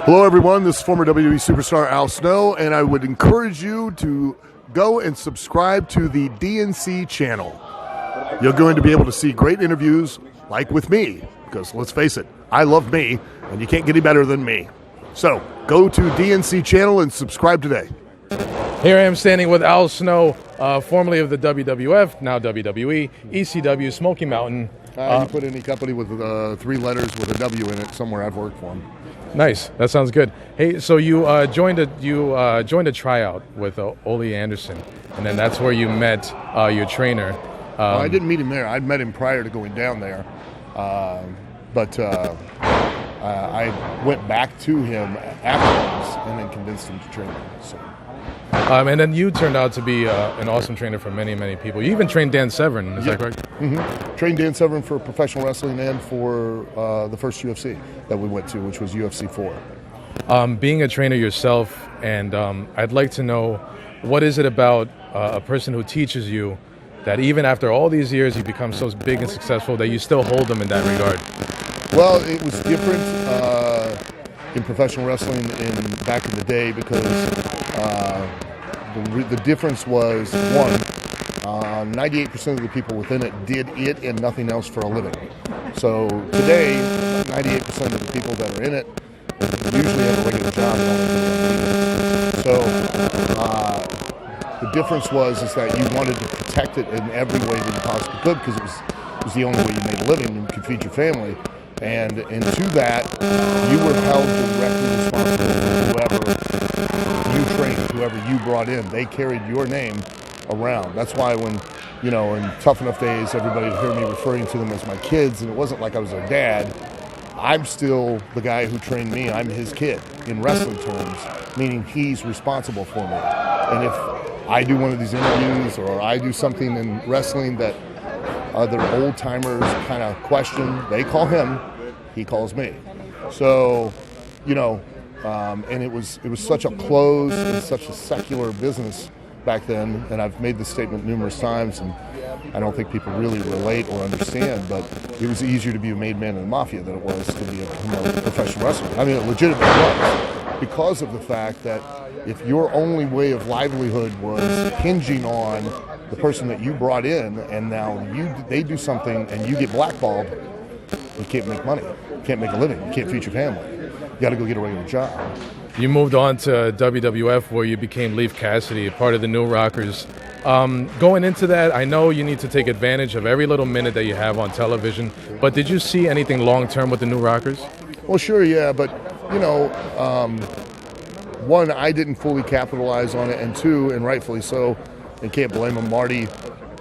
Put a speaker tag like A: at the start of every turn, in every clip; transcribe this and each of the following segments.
A: Hello, everyone. This is former WWE superstar Al Snow, and I would encourage you to go and subscribe to the DNC channel. You're going to be able to see great interviews like with me, because let's face it, I love me, and you can't get any better than me. So go to DNC channel and subscribe today.
B: Here I am standing with Al Snow, formerly of the WWF, now WWE, ECW, Smoky Mountain.
A: You put any company with 3 letters with a W in it somewhere, I've worked for them.
B: Nice. That sounds good. Hey, so you joined a tryout with Ole Anderson, and then that's where you met your trainer.
A: Well, I didn't meet him there. I'd met him prior to going down there, but I went back to him afterwards and then convinced him to train me. So.
B: And then you turned out to be an awesome trainer for many, many people. You even trained Dan Severn, is that correct?
A: Mm-hmm. Trained Dan Severn for professional wrestling and for the first UFC that we went to, which was UFC 4.
B: Being a trainer yourself, and I'd like to know, what is it about a person who teaches you that even after all these years you become so big and successful that you still hold them in that regard?
A: Well, it was different in professional wrestling back in the day because the difference was, one, 98% of the people within it did it and nothing else for a living. So today, 98% of the people that are in it usually have a regular job and all. So the difference was that you wanted to protect it in every way that you possibly could because it was the only way you made a living and you could feed your family. And to that, you were held directly responsible for whoever you trained, whoever you brought in. They carried your name around. That's why when, in Tough Enough days, everybody would hear me referring to them as my kids, and it wasn't like I was their dad. I'm still the guy who trained me. I'm his kid in wrestling terms, meaning he's responsible for me. And if I do one of these interviews or I do something in wrestling that other old-timers kind of question, they call him, he calls me. So, and it was such a closed and such a secular business back then, and I've made this statement numerous times, and I don't think people really relate or understand, but it was easier to be a made man in the mafia than it was to be a professional wrestler. I mean, it legitimately was, because of the fact that if your only way of livelihood was hinging on the person that you brought in, and now they do something and you get blackballed, you can't make money, you can't make a living, you can't feed your family. You got to go get a regular job.
B: You moved on to WWF, where you became Leif Cassidy, part of the New Rockers. Going into that, I know you need to take advantage of every little minute that you have on television, but did you see anything long-term with the New Rockers?
A: Well, sure, yeah, but, one, I didn't fully capitalize on it, and two, and rightfully so, and can't blame him, Marty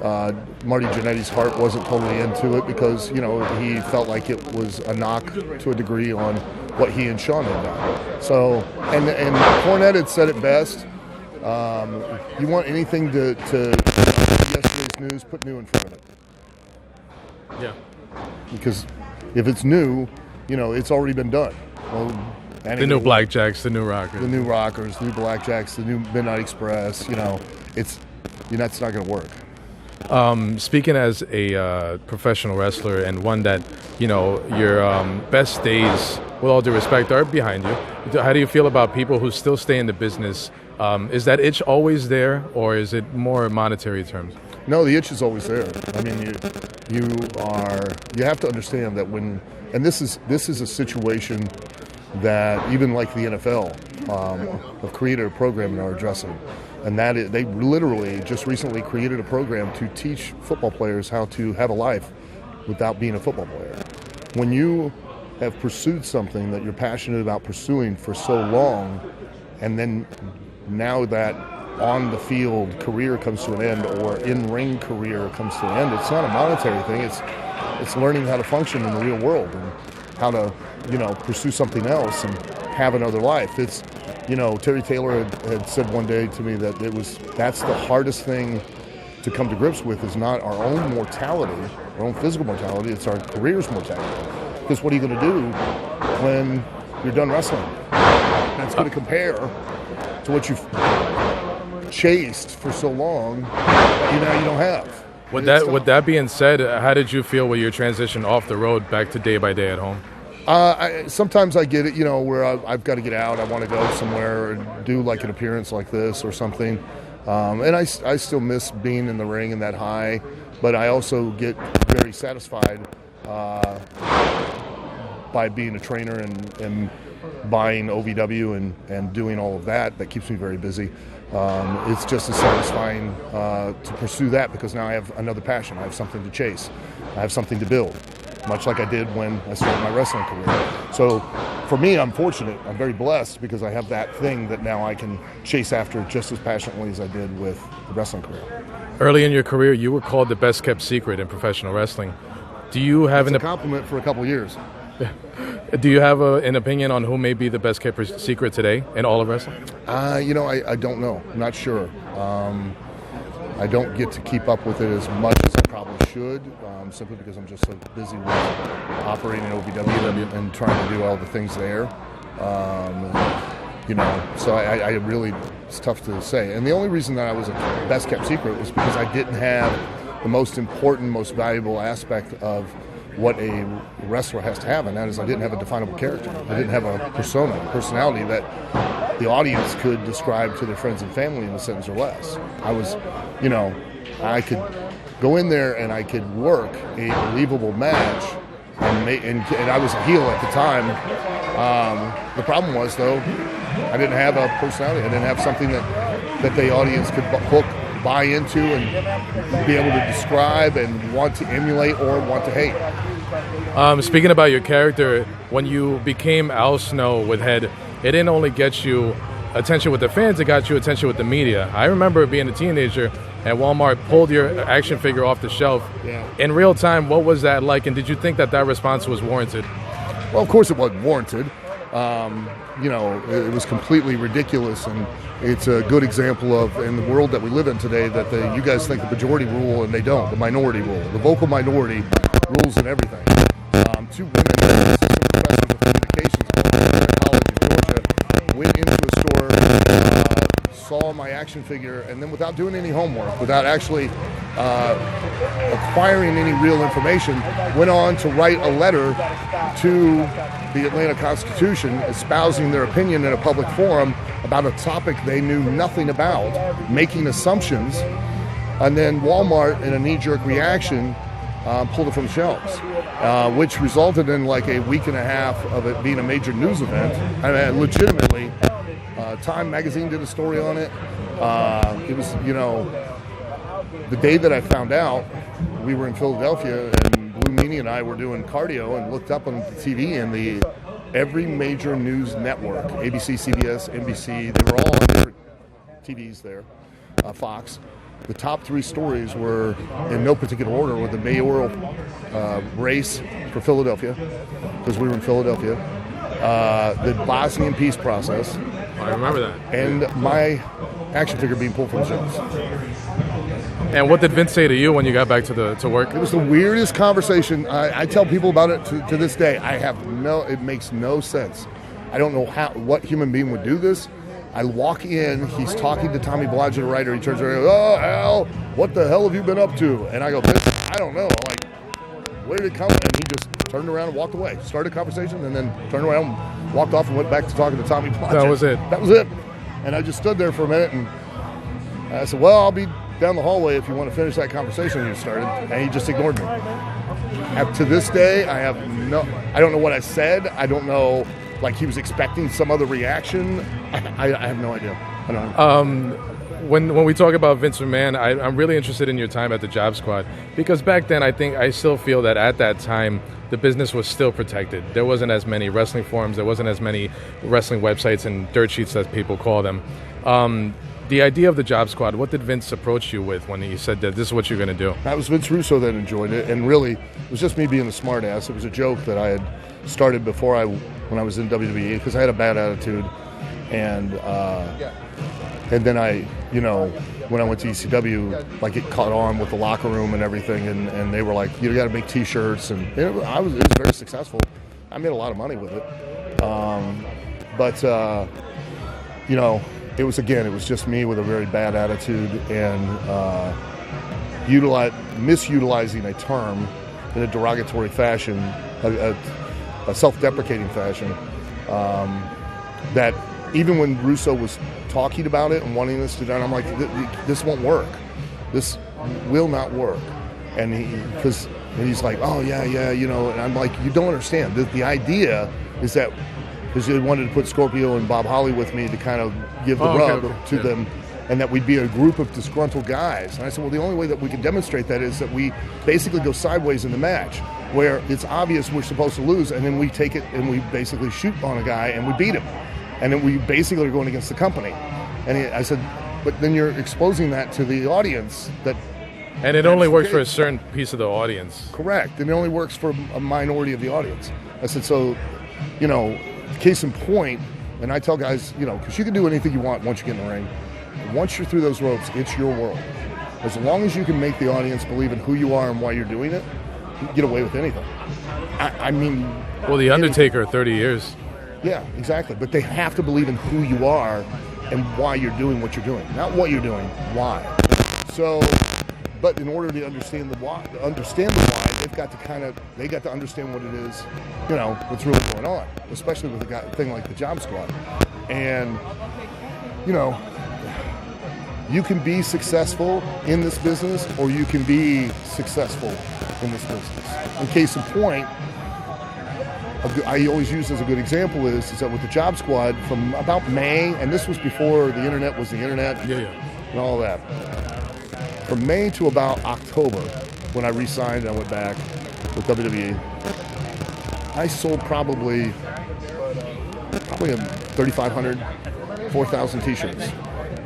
A: Jannetty's heart wasn't totally into it because, he felt like it was a knock to a degree on what he and Sean had done. So, and Cornette had said it best. You want anything to yesterday's news, put new in front of it.
B: Yeah.
A: Because if it's new, it's already been done. Well,
B: the new Blackjacks, the New Rockers.
A: The New Rockers, the new Blackjacks, the new Midnight Express, it's not going to work.
B: Speaking as a professional wrestler and one that, your best days, with all due respect, are behind you, how do you feel about people who still stay in the business? Is that itch always there, or is it more monetary terms?
A: No, the itch is always there. I mean, you have to understand that and this is a situation that even like the NFL have created a program now addressing. And that is, they literally just recently created a program to teach football players how to have a life without being a football player. When you have pursued something that you're passionate about pursuing for so long, and then now that on the field career comes to an end, or in-ring career comes to an end, it's not a monetary thing. It's learning how to function in the real world and how to, pursue something else and have another life. It's, Terry Taylor had said one day to me that that's the hardest thing to come to grips with, is not our own mortality, our own physical mortality, it's our career's mortality. Because what are you going to do when you're done wrestling? That's going to compare to what you've chased for so long that you don't have.
B: With that being said, how did you feel with your transition off the road back to day by day at home?
A: Sometimes I get it, where I've got to get out. I want to go somewhere and do like an appearance like this or something. And I still miss being in the ring and that high, but I also get very satisfied by being a trainer and buying OVW and doing all of that. That keeps me very busy. It's just as satisfying to pursue that because now I have another passion. I have something to chase. I have something to build, much like I did when I started my wrestling career. So for me, I'm fortunate. I'm very blessed because I have that thing that now I can chase after just as passionately as I did with the wrestling career.
B: Early in your career, you were called the best kept secret in professional wrestling. Do you have
A: a compliment for a couple of years?
B: Do you have an opinion on who may be the best kept secret today in all of wrestling?
A: I don't know. I'm not sure. I don't get to keep up with it as much as I probably should, simply because I'm just so busy with operating OVW and trying to do all the things there. So I really, it's tough to say. And the only reason that I was a best kept secret was because I didn't have the most important, most valuable aspect of what a wrestler has to have, and that is I didn't have a definable character. I didn't have a persona, a personality that the audience could describe to their friends and family in a sentence or less. I was, I could go in there and I could work a believable match, and I was a heel at the time. The problem was, though, I didn't have a personality. I didn't have something that the audience could buy into and be able to describe and want to emulate or want to hate.
B: Speaking about your character, when you became Al Snow with Head, it didn't only get you attention with the fans, it got you attention with the media. I remember being a teenager and Wal Mart pulled your action figure off the shelf.
A: Yeah.
B: In real time, what was that like, and did you think that response was warranted?
A: Well, of course it wasn't warranted. It was completely ridiculous, and it's a good example of, in the world that we live in today, that you guys think the majority rule, and they don't. The minority rule. The vocal minority rules in everything. Two women, assistant professors of communications at college in Georgia, went into a store, saw my action figure, and then without doing any homework, without actually acquiring any real information, went on to write a letter to the Atlanta Constitution espousing their opinion in a public forum about a topic they knew nothing about, making assumptions, and then Wal Mart, in a knee-jerk reaction, pulled it from the shelves, which resulted in like a week and a half of it being a major news event. I mean, legitimately, Time magazine did a story on it. It was, the day that I found out, we were in Philadelphia, and Blue Meanie and I were doing cardio and looked up on the TV, and every major news network, ABC, CBS, NBC, they were all on their TVs there, Fox. The top three stories were, in no particular order, were the mayoral race for Philadelphia, because we were in Philadelphia, the Bosnian peace process.
B: I remember that.
A: And my action figure being pulled from the shelves.
B: And what did Vince say to you when you got back to work?
A: It was the weirdest conversation. I tell people about it to this day. It makes no sense. I don't know what human being would do this. I walk in, he's talking to Tommy Blodgett, the writer. He turns around and goes, "Oh, Al, what the hell have you been up to?" And I go, "I don't know. Like, where did it come?" And he just turned around and walked away. Started a conversation and then turned around and walked off and went back to talking to Tommy Blodgett.
B: That was it.
A: That was it. And I just stood there for a minute and I said, "Well, I'll be down the hallway if you want to finish that conversation you started." And he just ignored me. To this day, I don't know what I said. I don't know, like he was expecting some other reaction. I have no idea. I don't know.
B: When we talk about Vince McMahon, I'm really interested in your time at the Job Squad, because back then I still feel that at that time the business was still protected. There wasn't as many wrestling forums, there wasn't as many wrestling websites and dirt sheets as people call them. The idea of the Job Squad, what did Vince approach you with when he said that this is what you're going to do?
A: That was Vince Russo that enjoyed it, and really it was just me being a smart ass. It was a joke that I had started when I was in WWE, because I had a bad attitude, and then when I went to ECW, like it caught on with the locker room and everything, and they were like, "You got to make T-shirts," and it was very successful. I made a lot of money with it, it was just me with a very bad attitude and misutilizing a term in a derogatory fashion. a self-deprecating fashion. That even when Russo was talking about it and wanting this to be done, I'm like, this won't work. This will not work. And he's like, oh yeah, and I'm like, you don't understand. The idea is that because they wanted to put Scorpio and Bob Holly with me to kind of give the rub to them, and that we'd be a group of disgruntled guys. And I said, well, the only way that we can demonstrate that is that we basically go sideways in the match, where it's obvious we're supposed to lose, and then we take it and we basically shoot on a guy and we beat him. And then we basically are going against the company. And I said, but then you're exposing that to the audience.
B: And it only works for a certain piece of the audience.
A: Correct. And it only works for a minority of the audience. I said, so, case in point, and I tell guys, because you can do anything you want once you get in the ring. Once you're through those ropes, it's your world. As long as you can make the audience believe in who you are and why you're doing it, you can get away with anything.
B: Well, The Undertaker, 30 years.
A: Yeah, exactly. But they have to believe in who you are and why you're doing what you're doing. Not what you're doing, why. So, but in order to understand the why, they've got to understand what it is, what's really going on, especially with a thing like the Job Squad. And, you can be successful in this business, or you can be successful in this business. In case in point, I always use as a good example is that with the Job Squad from about May, and this was before the internet was the internet, and all that. From May to about October, when I re-signed and I went back with WWE, I sold probably 3,500, 4,000 T-shirts.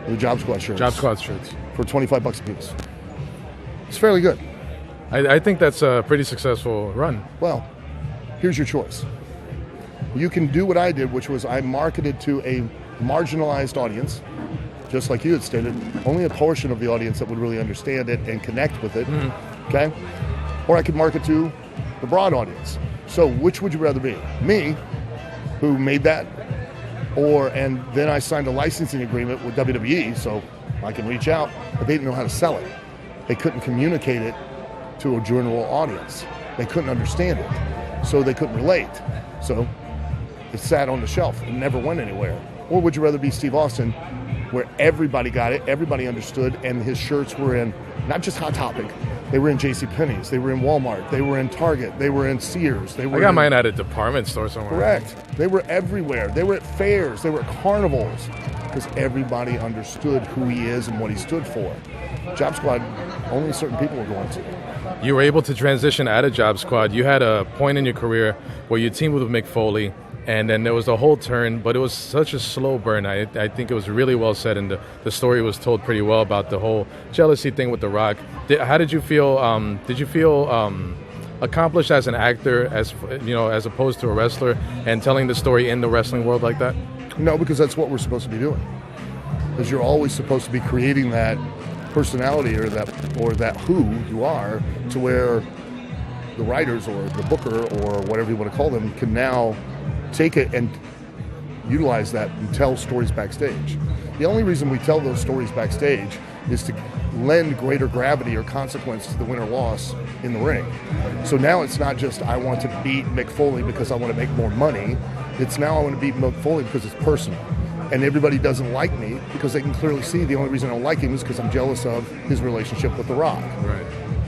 A: The Job Squad shirts.
B: Job Squad shirts.
A: For $25 a piece. It's fairly good.
B: I think that's a pretty successful run.
A: Well, here's your choice. You can do what I did, which was I marketed to a marginalized audience, just like you had stated, only a portion of the audience that would really understand it and connect with it, okay? Or I could market to the broad audience. So which would you rather be? Me, who made that, and then I signed a licensing agreement with WWE so I can reach out, but they didn't know how to sell it. They couldn't communicate it to a general audience. They couldn't understand it, so they couldn't relate. So it sat on the shelf and never went anywhere. Or would you rather be Steve Austin, where everybody got it, everybody understood, and his shirts were in not just Hot Topic, they were in JCPenney's, they were in Wal Mart, they were in Target, they were in Sears. I
B: got mine at a department store somewhere.
A: Correct. They were everywhere. They were at fairs, they were at carnivals, because everybody understood who he is and what he stood for. Job Squad, only certain people were going to.
B: You were able to transition out of Job Squad. You had a point in your career where you teamed with Mick Foley, and then there was the whole turn, but it was such a slow burn. I think it was really well said, and the story was told pretty well about the whole jealousy thing with The Rock. How did you feel? Did you feel accomplished as an actor, as opposed to a wrestler, and telling the story in the wrestling world like that?
A: No, because that's what we're supposed to be doing. Because you're always supposed to be creating that personality or that who you are, to where the writers or the booker or whatever you want to call them can now take it and utilize that and tell stories backstage. The only reason we tell those stories backstage is to lend greater gravity or consequence to the win or loss in the ring. So now it's not just I want to beat Mick Foley because I want to make more money. It's now I want to beat Mick Foley because it's personal. And everybody doesn't like me because they can clearly see the only reason I don't like him is because I'm jealous of his relationship with The Rock.
B: Right.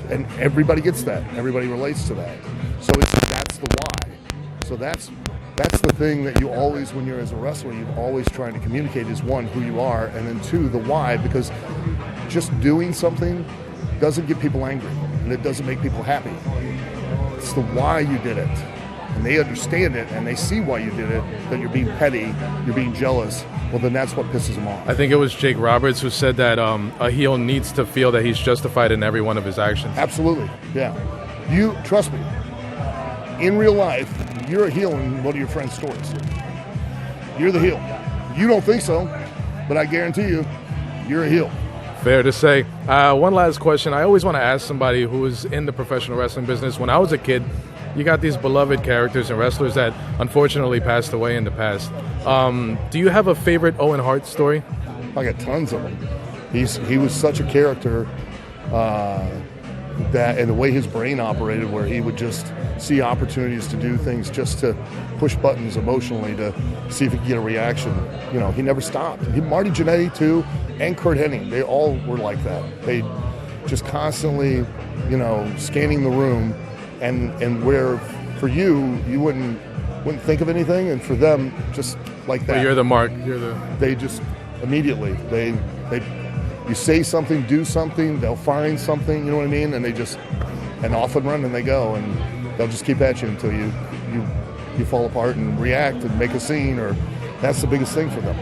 A: And everybody gets that. Everybody relates to that. So that's the why. So that's the thing that you always, when you're as a wrestler, you're always trying to communicate is one, who you are, and then two, the why, because just doing something doesn't get people angry, and it doesn't make people happy. It's the why you did it. And they understand it, and they see why you did it, that you're being petty, you're being jealous. Well, then that's what pisses them off.
B: I think it was Jake Roberts who said that a heel needs to feel that he's justified in every one of his actions.
A: Absolutely, yeah. You, trust me, in real life, you're a heel in one of your friends' stories. You're the heel. You don't think so, but I guarantee you, you're a heel.
B: Fair to say. One last question. I always want to ask somebody who is in the professional wrestling business. When I was a kid, you got these beloved characters and wrestlers that unfortunately passed away in the past. Do you have a favorite Owen Hart story?
A: I got tons of them. He was such a character that, and the way his brain operated, where he would just see opportunities to do things, just to push buttons emotionally to see if he could get a reaction. You know, he never stopped. Marty Jannetty too, and Kurt Hennig, they all were like that. They just constantly, you know, scanning the room, and where for you wouldn't think of anything, and for them just like that.
B: Well, you're the mark.
A: They just immediately you say something, do something, they'll find something, you know what I mean, and they just off and run, and they go, and they'll just keep at you until you fall apart and react and make a scene, or that's the biggest thing for them.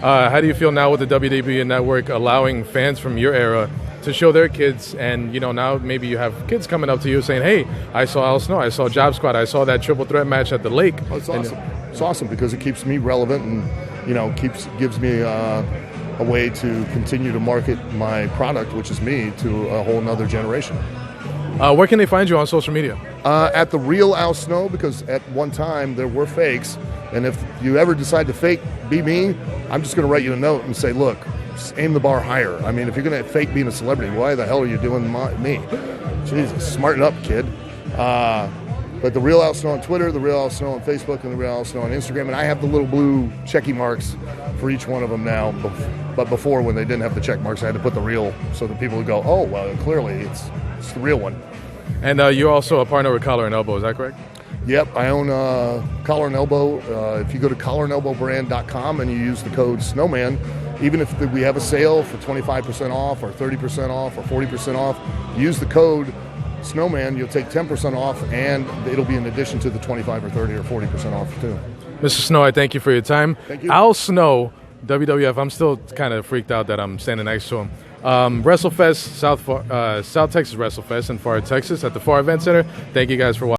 B: How do you feel now with the WWE Network allowing fans from your era to show their kids, and you know, now maybe you have kids coming up to you saying, hey, I saw Al Snow, I saw Job Squad, I saw that triple threat match at the lake.
A: Oh, it's awesome. It's awesome because it keeps me relevant, and you know, gives me a way to continue to market my product, which is me, to a whole nother generation.
B: Where can they find you on social media?
A: At the real Al Snow, because at one time there were fakes, and if you ever decide to fake be me, I'm just going to write you a note and say, look, aim the bar higher. I mean, if you're going to fake being a celebrity, why the hell are you doing me? Jesus, smarten up, kid. But the real Al Snow on Twitter, the real Al Snow on Facebook, and the real Al Snow on Instagram, and I have the little blue checky marks for each one of them now. But before, when they didn't have the check marks, I had to put the real, so that people would go, oh, well, clearly it's the real one.
B: And you're also a partner with Collar and Elbow, is that correct?
A: Yep, I own Collar and Elbow. If you go to collarandelbowbrand.com and you use the code Snowman, even if we have a sale for 25% off or 30% off or 40% off, use the code Snowman, you'll take 10% off, and it'll be in addition to the 25 or 30 or 40% off too.
B: Mr. Snow, I thank you for your time.
A: Thank you.
B: Al Snow, WWF, I'm still kind of freaked out that I'm standing next to him. WrestleFest, South Texas Wrestlefest in Far Texas at the Far Event Center. Thank you guys for watching.